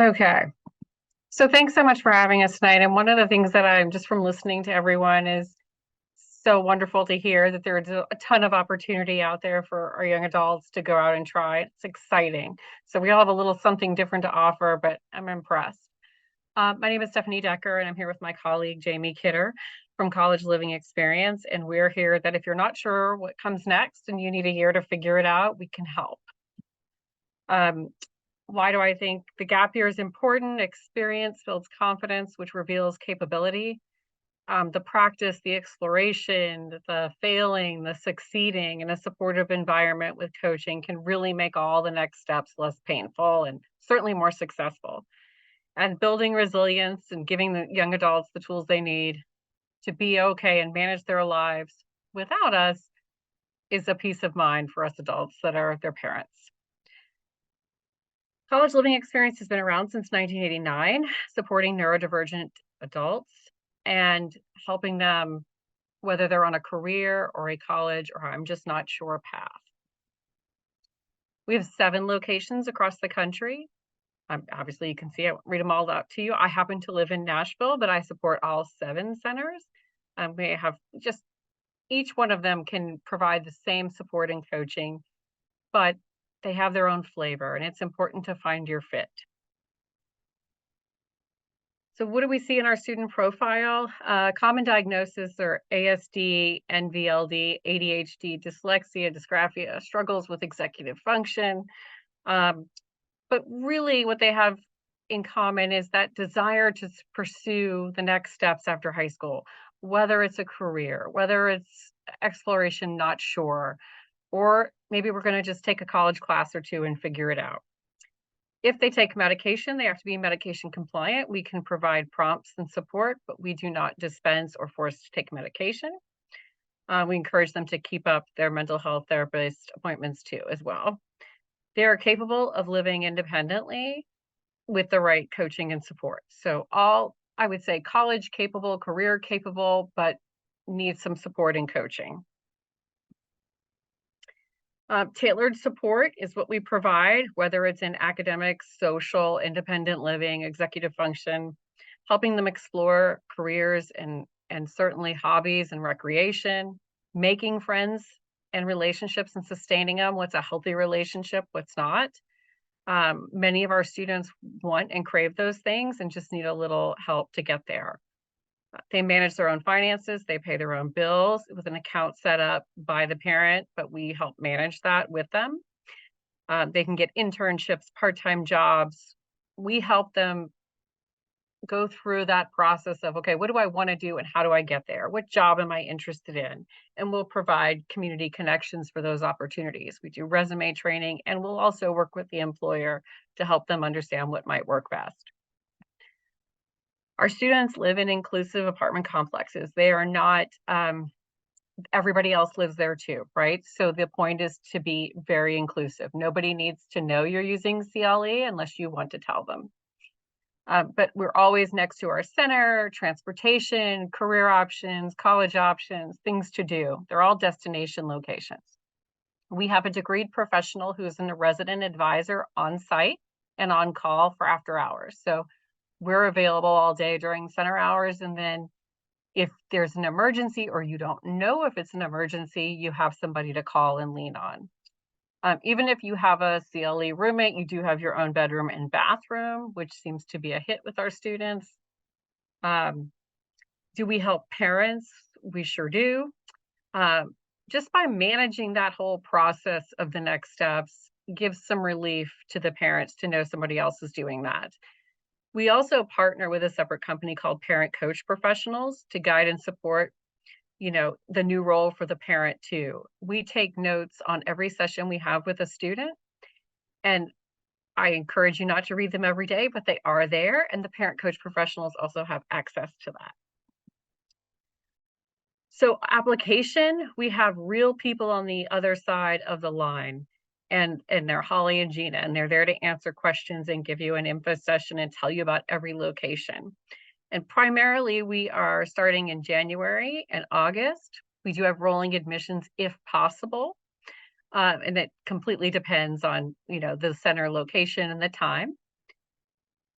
Okay. So thanks so much for having us tonight. And one of the things that I'm just from listening to everyone is so wonderful to hear that there's a ton of opportunity out there for our young adults to go out and try. It's exciting. So we all have a little something different to offer, but I'm impressed. My name is Stephanie Decker, and I'm here with my colleague, Jamie Kidder from College Living Experience. And we're here that if you're not sure what comes next and you need a year to figure it out, we can help. Um, why do I think the gap year is important? Experience builds confidence, which reveals capability. The practice, the exploration, the failing, the succeeding in a supportive environment with coaching can really make all the next steps less painful and certainly more successful. And building resilience and giving the young adults the tools they need to be okay and manage their lives without us is a peace of mind for us adults that are their parents. College Living Experience has been around since 1989, supporting neurodivergent adults and helping them, whether they're on a career or a college or I'm just not sure path. We have 7 locations across the country. Obviously, you can see, I won't read them all out to you. I happen to live in Nashville, but I support all 7 centers. We have just each one of them can provide the same support and coaching, but they have their own flavor, and it's important to find your fit. So what do we see in our student profile? Common diagnosis are ASD, NVLD, ADHD, dyslexia, dysgraphia, struggles with executive function. But really what they have in common is that desire to pursue the next steps after high school, whether it's a career, whether it's exploration, not sure, or maybe we're going to just take a college class or two and figure it out. If they take medication, they have to be medication compliant. We can provide prompts and support, but we do not dispense or force to take medication. We encourage them to keep up their mental health therapist appointments too, as well. They are capable of living independently with the right coaching and support. So all, I would say, college capable, career capable, but need some support and coaching. Tailored support is what we provide, whether it's in academics, social, independent living, executive function, helping them explore careers and certainly hobbies and recreation, making friends and relationships and sustaining them. What's a healthy relationship? What's not? Many of our students want and crave those things and just need a little help to get there. They manage their own finances, they pay their own bills with an account set up by the parent, but we help manage that with them. They can get internships, part-time jobs. We help them go through that process of, okay, what do I want to do and how do I get there? What job am I interested in? And we'll provide community connections for those opportunities. We do resume training, and we'll also work with the employer to help them understand what might work best. Our students live in inclusive apartment complexes. They are not, everybody else lives there too, right? So the point is to be very inclusive. Nobody needs to know you're using CLE unless you want to tell them. But we're always next to our center, transportation, career options, college options, things to do. They're all destination locations. We have a degreed professional who's a resident advisor on site and on call for after hours. So we're available all day during center hours. And then if there's an emergency or you don't know if it's an emergency, you have somebody to call and lean on. Even if you have a CLE roommate, you do have your own bedroom and bathroom, which seems to be a hit with our students. Do we help parents? We sure do. Just by managing that whole process of the next steps gives some relief to the parents to know somebody else is doing that. We also partner with a separate company called Parent Coach Professionals to guide and support, the new role for the parent too. We take notes on every session we have with a student, and I encourage you not to read them every day, but they are there, and the Parent Coach Professionals also have access to that. So application, we have real people on the other side of the line. And they're Holly and Gina, and they're there to answer questions and give you an info session and tell you about every location. And primarily, we are starting in January and August. We do have rolling admissions if possible. And it completely depends on, the center location and the time.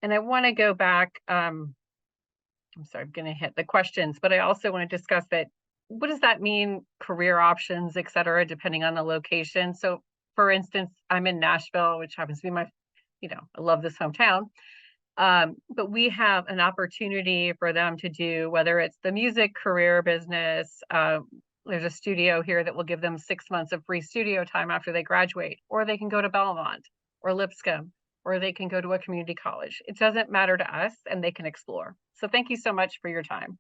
And I want to go back. I'm sorry, I'm going to hit the questions, but I also want to discuss that. What does that mean? Career options, et cetera, depending on the location. So, for instance, I'm in Nashville, which happens to be my, I love this hometown. But we have an opportunity for them to do, whether it's the music career business. There's a studio here that will give them 6 months of free studio time after they graduate, or they can go to Belmont or Lipscomb, or they can go to a community college. It doesn't matter to us, and they can explore. So thank you so much for your time.